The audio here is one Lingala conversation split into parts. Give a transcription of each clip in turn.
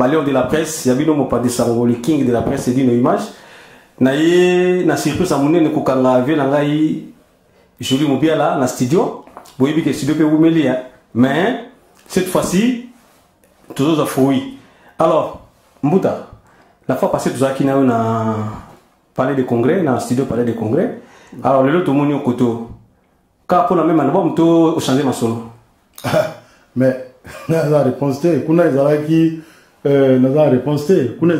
camaleon de la presse, Yabino Mopadesango, le king de la presse, c'est d'une image. Naye, na surprise à mon nez, Kukanga, Vélangaï, Julie Mobiala, na studio. Vous voyez que studio peut vous mêler, mais cette fois-ci, toujours à fouiller. Alors, Mbouta, la fois passée, tout ça qui n'a eu un palais de congrès, dans le studio palais de congrès. Alors, le lot, tout le monde est au coteau. Car pour la même album, tu as changé ma solo. Mais, la réponse, c'est qu'on a la réponse, qu'on a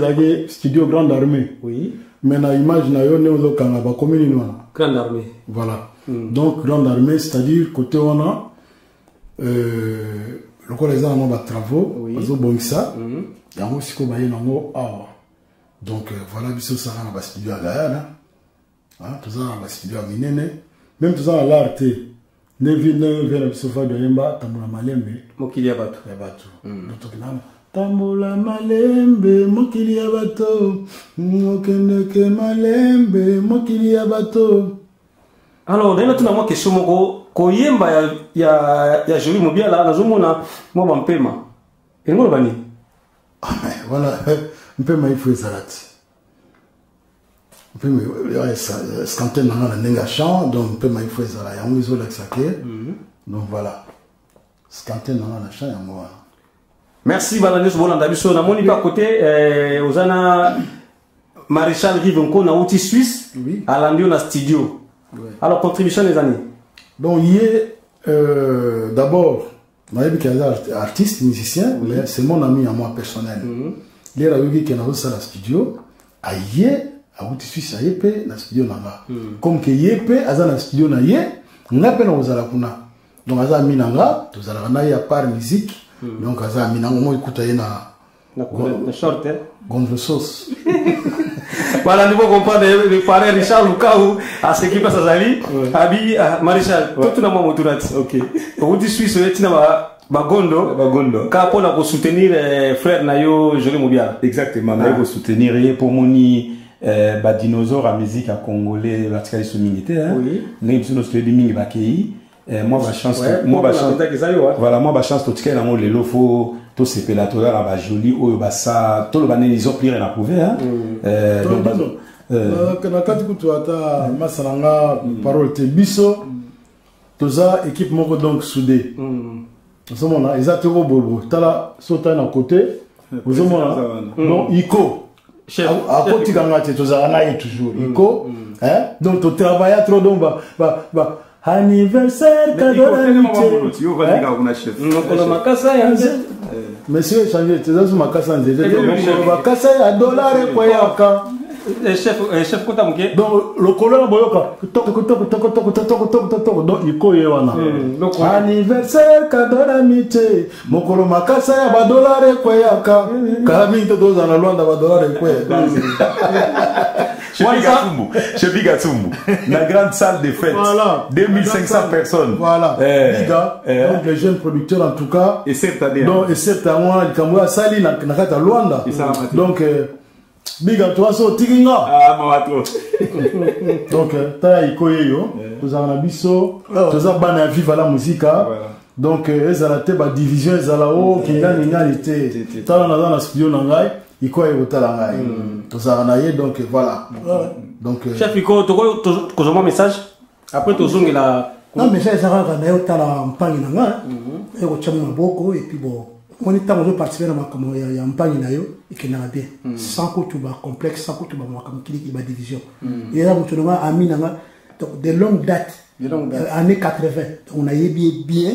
studio Grande Armée. Oui. Mais na image na yo ne ozo kanga ba commune noire. Grande Armée. Voilà. Donc Grande Armée, c'est-à-dire côté on a le quoi les gens ont ba travaux, ozo bongisa. Yango siko ba yenango awa. Donc voilà biso ça na ba studio à Guyane. Hein, tout ça na ba studio à Minene. Même tout ça à l'art. Ne vient biso fa de yemba tamula malembe. Mokili ya bato. Ya bato. Donc là Tambola malembe mokili ya bato mokendeke malembe mokili ya bato. Alors d'ailleurs tu n'as moi question moko ko yemba ya Julie Mobiala nazomona mo bampema et ngolo bani ah mais voilà mpema il faut ezalati mpema ya scanten na nenga chant donc mpema il faut ezala yango izola xake donc voilà scanten na chant yango voilà. Merci Balanus Bolandabiso. Na moni à côté Ozana Maréchal Rivonko na outil suisse à l'andio na studio. Alors contribution des années. Donc il est d'abord Maïbi qui est artiste musicien mais c'est mon ami à moi personnel. Il est là qui est dans la studio à outil suisse à yep na studio nanga. Comme que yep aza na studio na ye ngape na ozala kuna. Donc aza minanga to zala na ya par musique. Donc, ça a mis un mot écoute na short gonfle sauce. Voilà, nous comprendre le parrain Richard Lukaou à ce qui passe à Zali. Abi Maréchal, tout na mo moturati. OK. Au dit Suisse etina ba gondo. Ka pour la soutenir frère Nayo Julie Mobiala. Exactement, Nayo soutenir pour moni ba dinosaure à musique à congolais l'article souminité hein. Oui. Né biso no studio mingi ba kei. Moi ma chance voilà moi ma chance tout cas dans le lofo tout c'est pelatoire à joli ou bah ça tout le bané ils ont plus rien à prouver hein donc na kati kutu ata masalanga parole te biso toza équipe moko donc soudé ozomona ezatoko bobo tala sota na côté ozomona non iko chef a côté kanga te toza na toujours iko hein donc to travailler trop donc ba anniversaire cadeau d'amitié. Monsieur changé, tu as vu ma casse en zéro. Ma casse à dollar et quoi yaka. Chef kota muke. Donc le colonel boyoka. Donc il koye wana. Anniversaire cadeau d'amitié. Mokolo makasa ya ba dollar et quoi yaka. Kami to doza na Luanda ba dollar et quoi. Chez Bigatumbu, la grande salle de fête, voilà, 2500 personnes. Voilà, Biga, donc les jeunes producteurs en tout cas. Et cette année. Donc, et cette année, il y a Sali, Nakata Luanda. Donc, Biga, toi, so Tiginga. Ah, Mawato. Donc, Taya Ikoyo, vous avez un abisso, vous avez un vive à la musique. Donc, ils ont la division, ils ont la haut, qui n'a été. Tala dans la studio Nangai. Il quoi est talanga tout ça donc voilà donc chef Iko to un message après to zongi la non mais ça ça quand na tala mpangi nanga et ko chamu maboko et puis bon on est temps de participer dans makamo ya mpangi na yo ikena bien sans que tu vas complexe sans que tu vas makamo qui ba division et là tu nanga ami nanga donc de longue date années 80 on a bien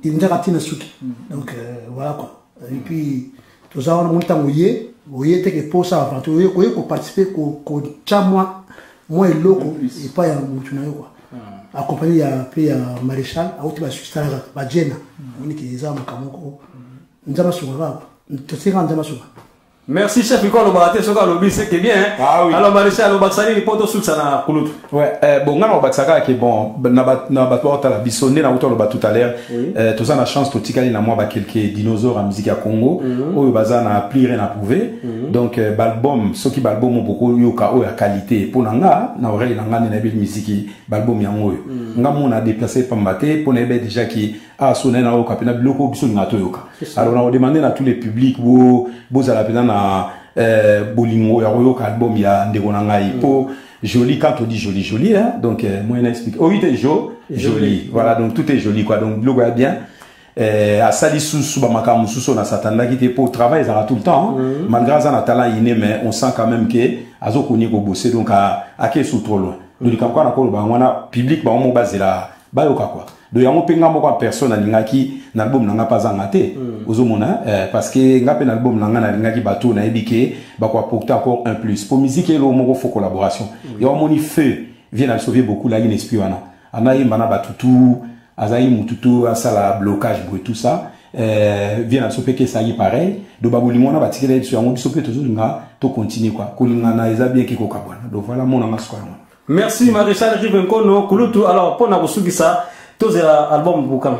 il nous a raté suki donc voilà quoi et puis tout ça on monte en oye te que pour ça avant tu oye ko participer ko chamwa moi et loco et pas ya mutu na yo quoi accompagné ya pe ya maréchal a uti ba sustar ba jena on qui les a makamoko nzama suba to se kan nzama suba Merci chef, il le baraté sur le bis, c'est bien. Ah oui. Alors maréchal, le baksani, il porte sous ça na ouais, bon, on a baksaka qui bon, na batwa la bisonné na auto le bat tout à l'heure. Tout ça na chance tout tikali na moi ba quelques dinosaures en musique à Congo. Oyo baza na plus rien à prouver. Donc l'album, ce qui l'album beaucoup yoka o ya qualité pour nanga na oreille nanga na belle musique l'album yango. Nga mon a déplacé pambate pour nebe déjà qui a sonné na o kapena biloko biso ngato yoka. Alors on a demandé à tous les publics bo à la pena na bolingo ya royoka album ya ndeko na ngai po joli quand on dit joli hein donc moi on explique oh oui joli voilà donc tout est joli quoi donc le gars bien à sali sous ba makamu sous na satanda qui était pour travailler ça tout le temps malgré ça na talent inné mais on sent quand même que azo koni ko bosser donc à ke sous trop loin donc quand on a ko ba wana public ba mo bazela ba yoka quoi donc yango penga moko personne alingaki na album nanga pas angate ozomona parce que ngape na album nanga na lingaki bato na ebike ba quoi porter encore un plus pour musique et le moko faut collaboration et on moni feu vient à sauver beaucoup la ligne espiona anayi mana batutu azayi mututu asala blocage pour tout ça vient à sauver que ça y pareil do babulimona batikele sur yango biso pe tozolinga to continuer quoi kolinga na eza bien kiko kabwana donc voilà mon anga square. Merci maréchal Rivenkono Kulutu. Alors pour na busugisa tous les albums boucan.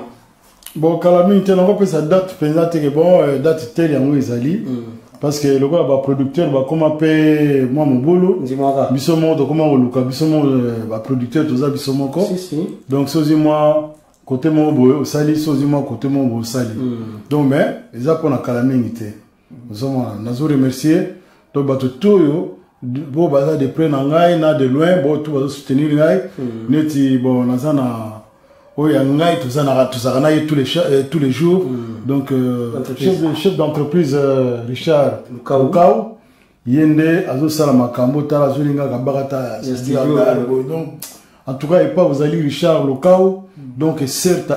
Bon, Kalami, tu as sa date, que bon, date telle en Izali. Parce que le gars, producteur, comment payer moi mon boulot. Bisomo, comment on loue, bisomo, producteur, tout ça, bisomo quoi. Donc, sozi moi, côté mon boulot, sali, sozi moi, côté mon boulot, sali. Donc, mais, les apports à Kalami, nous avons remercié. Donc, tout yo. Bon, bazar de près n'angai, na de loin, bon, tout va soutenir n'angai. Neti, bon, nazana. Oui, tout ça, tous les jours. Donc, chef d'entreprise Richard Lukau, Yende, Azo Salama Kambo, Tala Zulinga, Gabarata, donc, en tout cas, il pas vous allez Richard Lukau, donc, et certes,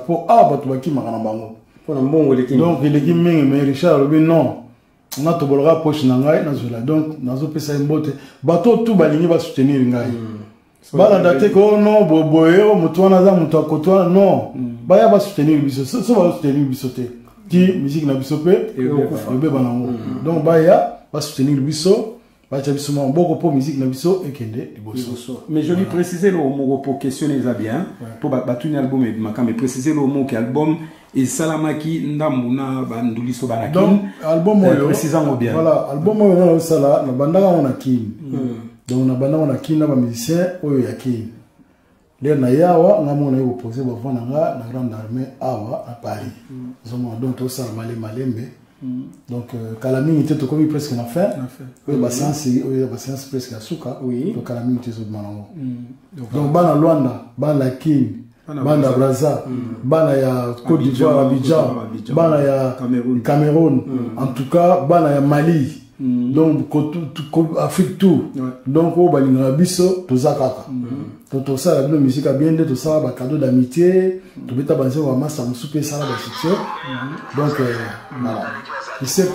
pour Batouaki Maranambango. Donc, il est dit, mais Richard, non, on a tout bolra poche Nangai, Nazola, donc, Nazo Pesa Mbote, bateau tout baligné va soutenir Ngai. Bala date ko non boboyo mutwana za mutakotoa non baya ba soutenir biso so ba soutenir bisote ki musique na bisope yobe banango donc baya ba soutenir biso ba cha biso mboko po musique na biso ekende liboso. Mais je lui préciser le mot pour questionner ça bien pour batuni album et makam mais préciser le mot que album et salamaki ndamuna banduliso banaki donc album oyo précisant bien voilà album oyo na sala na bandaka on akini donc on a banana on a qui n'a pas musicien oyo yakini les nayawa ngamona yo poser ba vana nga na grande armée awa à Paris donc tout ça malembe donc Kalami était tout comme presque na fin oui ba séance presque à suka donc Kalami était zo manango donc bana Luanda bana Kin bana Brazza bana ya Côte d'Ivoire Abidjan bana ya Cameroun en tout cas bana ya Mali donc Afrique tout donc au balinga biso to zakaka to ça la musique a bien de tout ça ba cadeau d'amitié to beta banze wa massa musupe ça la succès donc voilà et c'est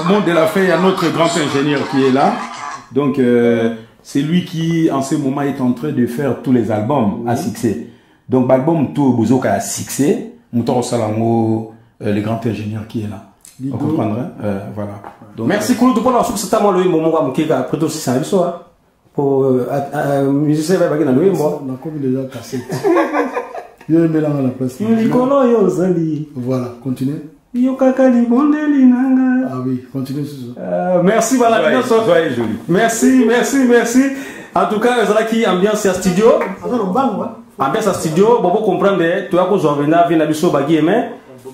bon de la fin il y a notre grand ingénieur qui est là donc c'est lui qui en ce moment est en train de faire tous les albums à succès donc l'album tout bozoka à succès Mutoro Salango le grand ingénieur qui est là. On comprendra, voilà. Donc, merci Kouloudou pour la soupe, c'est à moi le moment où on a pris aussi ça pour musicien va gagner le moi. On a comme déjà cassé. Il y a un mélange à la place. Voilà, continuez. Ah oui, continuez sur ça. Merci, voilà. Merci. En tout cas, qui ambiance à studio. Ambiance à studio, bon, vous comprenez, tu as qu'on s'en venir à Bisso Bagui,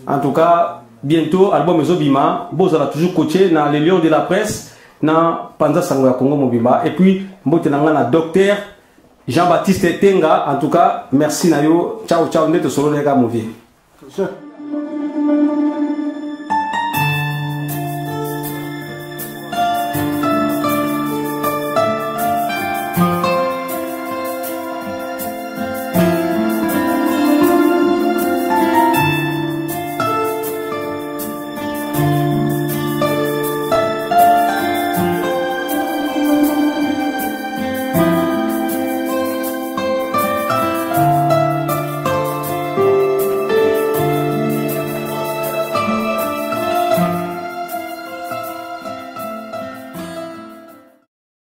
en tout cas. Bientôt, album Zobima, Bozala toujours coaché dans les Lions de la presse, dans Panza Sangoya Congo Mobimba. Et puis, Mbotenanga, docteur Jean-Baptiste Tenga. En tout cas, merci Nayo. Ciao, ciao, net solo les gars,